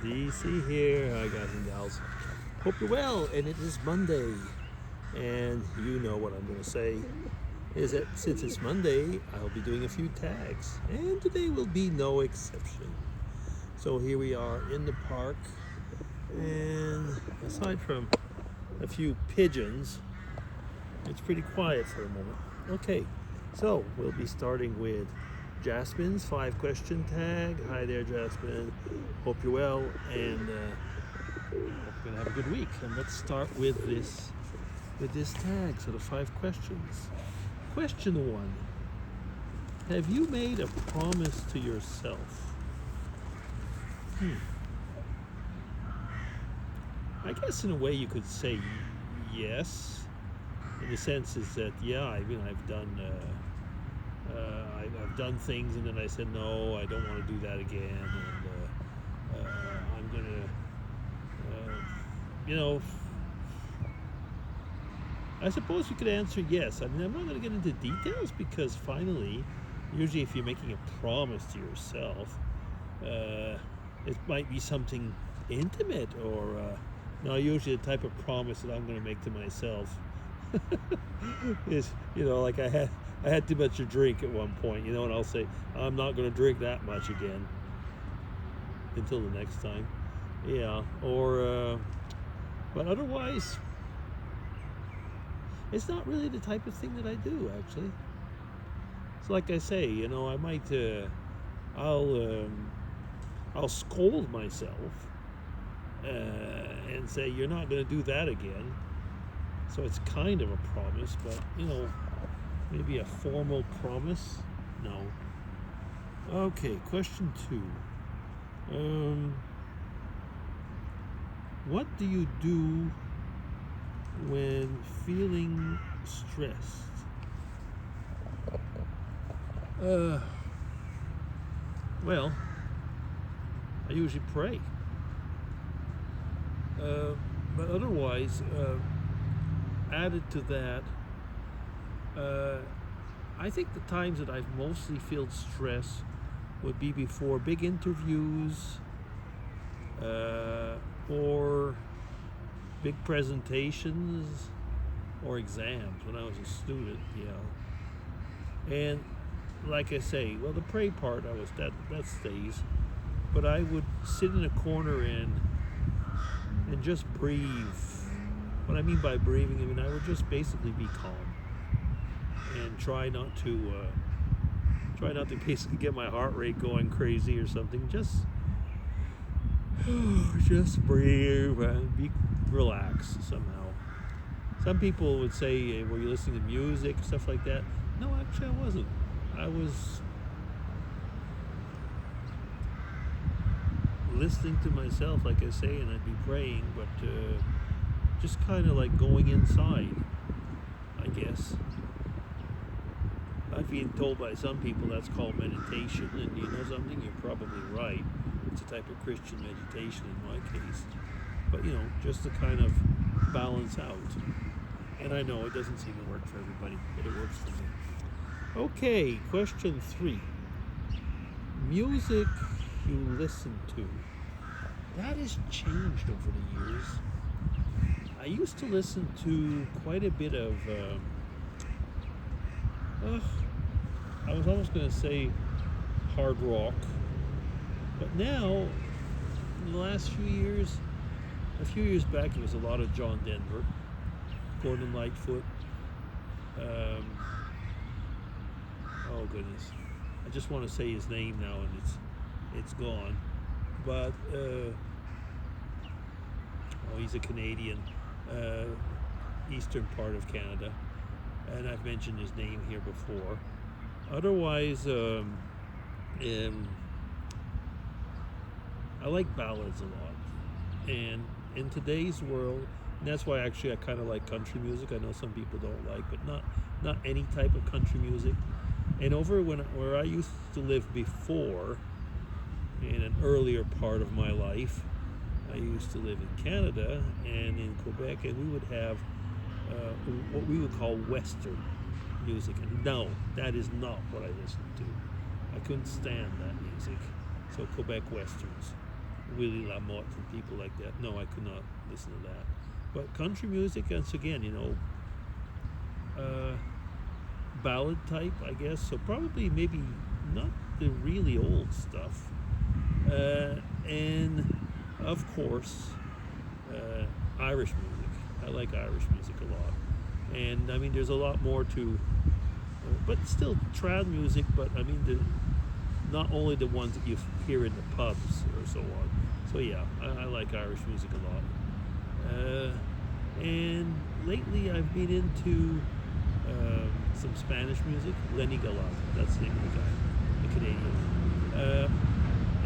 DC here. Hi guys and gals. Hope you're well, and it is Monday. And you know what I'm going to say is that since it's Monday, I'll be doing a few tags. And today will be no exception. So here we are in the park. And aside from a few pigeons, it's pretty quiet for a moment. Okay, so we'll be starting with Jasmine's 5-question tag. Hi there, Jasmine. Hope you're well, and hope you're gonna have a good week. And let's start with this tag. So the 5 questions. Question 1: have you made a promise to yourself? I guess in a way you could say yes. In the sense is that I've done. I've done things, and then I said no, I don't want to do that again, and I'm gonna, I suppose you could answer yes. I mean, I'm not going to get into details because finally, usually if you're making a promise to yourself, it might be something intimate or no. Usually, the type of promise that I'm going to make to myself is, like I had too much to drink at one point, and I'll say I'm not going to drink that much again until the next time. But otherwise, it's not really the type of thing that I do, actually. So like I say, I might, I'll scold myself and say, you're not going to do that again. So it's kind of a promise, but, maybe a formal promise? No. Okay, question 2. What do you do when feeling stressed? Well, I usually pray. But otherwise, added to that, I think the times that I've mostly felt stress would be before big interviews or big presentations or exams when I was a student, And like I say, well, the pray part, that stays. But I would sit in a corner and just breathe. What I mean by breathing, I would just basically be calm and try not to basically get my heart rate going crazy or something. Just breathe and be relaxed somehow. Some people would say, were you listening to music, stuff like that? No, actually I wasn't. I was listening to myself, like I say, and I'd be praying, but just kind of like going inside, I guess. I've been told by some people that's called meditation, and you know something, you're probably right. It's a type of Christian meditation in my case. But, just to kind of balance out. And I know it doesn't seem to work for everybody, but it works for me. Okay, question 3. Music you listen to. That has changed over the years. I used to listen to quite a bit of, I was almost going to say hard rock, but now, in the last few years, a few years back, there was a lot of John Denver, Gordon Lightfoot, oh goodness, I just want to say his name now and it's gone, but, he's a Canadian, eastern part of Canada, and I've mentioned his name here before. Otherwise, I like ballads a lot, and in today's world, and that's why actually I kind of like country music. I know some people don't like, but not any type of country music. And over where I used to live before, in an earlier part of my life, I used to live in Canada and in Quebec, and we would have what we would call Western music. And no, that is not what I listened to. I couldn't stand that music. So Quebec Westerns. Willie Lamotte and people like that. No, I could not listen to that. But country music, once again, ballad type, I guess. So probably maybe not the really old stuff. And of course, Irish music. I like Irish music a lot. And I mean, there's a lot more to, but still trad music. But I mean, not only the ones that you hear in the pubs or so on. So yeah, I like Irish music a lot. And lately I've been into some Spanish music. Lenny Galata, that's the name of the guy, the Canadian.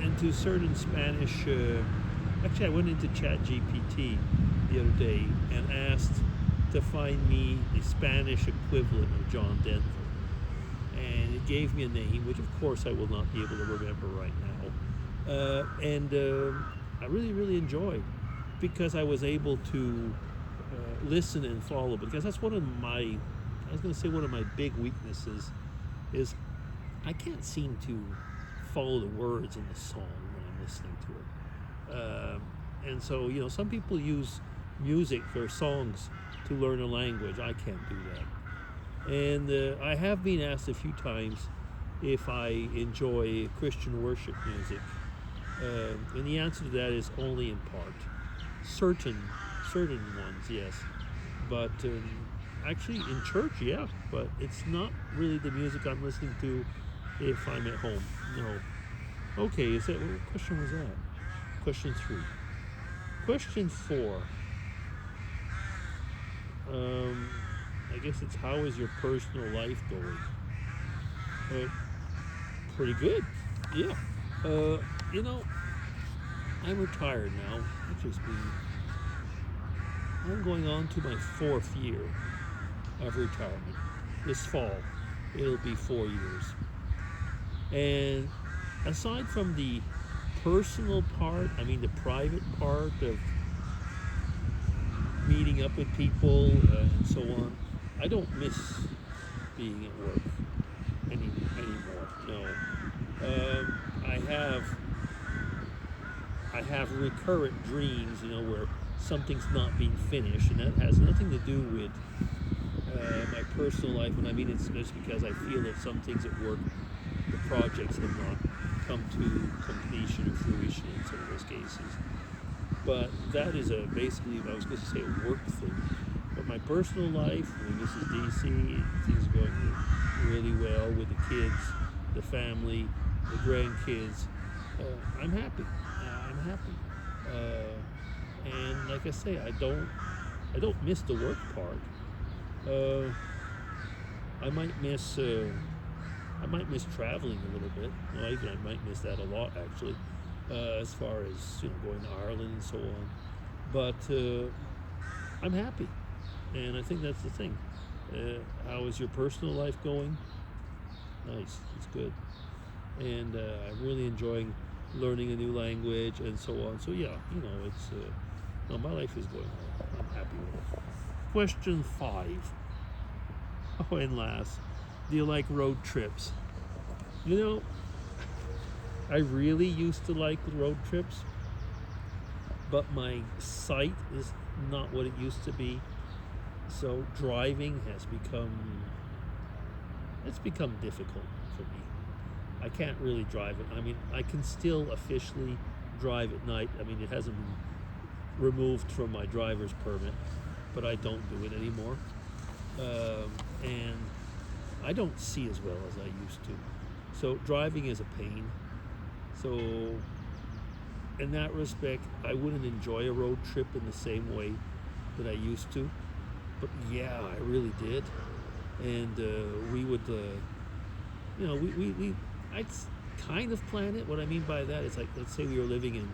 And to certain Spanish, actually I went into ChatGPT the other day and asked to find me the Spanish equivalent of John Denver. And it gave me a name, which of course I will not be able to remember right now. I really, really enjoyed, because I was able to listen and follow, because that's one of my, I was going to say one of my big weaknesses is I can't seem to follow the words in the song when I'm listening to it. And so, some people use music or songs to learn a language. I can't do that. And I have been asked a few times if I enjoy Christian worship music. And the answer to that is only in part. Certain ones, yes. But actually in church, yeah. But it's not really the music I'm listening to if I'm at home. No. Okay, what question was that? Question 3. Question 4. I guess it's, how is your personal life going? Pretty good. Yeah. I'm retired now. I'm going on to my 4th year of retirement. This fall, it'll be 4 years. And aside from the personal part, I mean the private part of meeting up with people and so on, I don't miss being at work anymore. No. I have recurrent dreams, where something's not being finished, and that has nothing to do with my personal life. And I mean, it's just because I feel that some things at work, the projects have not come to completion or fruition in some of those cases. But that is basically, I was going to say, a work thing. But my personal life, with Mrs. DC, things are going really well with the kids, the family, the grandkids. I'm happy. And like I say, I don't miss the work part. I might miss traveling a little bit. Well, I might miss that a lot, actually, as far as going to Ireland and so on. But I'm happy, and I think that's the thing. How is your personal life going? Nice, it's good, and I'm really enjoying learning a new language and so on. So yeah, it's my life is going well. I'm happy with it. Question 5. Oh, and last, do you like road trips? I really used to like road trips, but my sight is not what it used to be. So driving has become difficult for me. I can't really drive it. I mean, I can still officially drive at night. I mean, it hasn't been removed from my driver's permit, but I don't do it anymore. And I don't see as well as I used to. So driving is a pain. So in that respect, I wouldn't enjoy a road trip in the same way that I used to. But yeah, I really did. And we would, I'd kind of plan it. What I mean by that is, like, let's say we were living in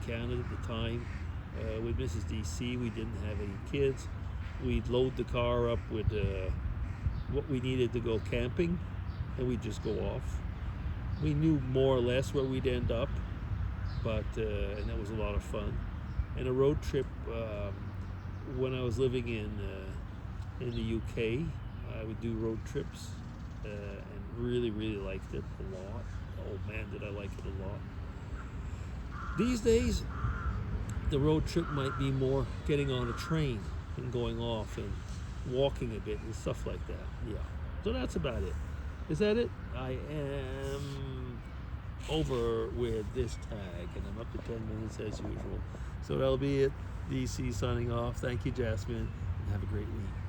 Canada at the time with Mrs. DC. We didn't have any kids. We'd load the car up with what we needed to go camping, and we'd just go off. We knew more or less where we'd end up, but and that was a lot of fun. And a road trip, when I was living in the UK, I would do road trips, and really, really liked it a lot. Oh man, did I like it a lot. These days, the road trip might be more getting on a train and going off and walking a bit and stuff like that. Yeah. So that's about it. Is that it? I am over with this tag, and I'm up to 10 minutes as usual. So that'll be it. DC signing off. Thank you, Jasmine, and have a great week.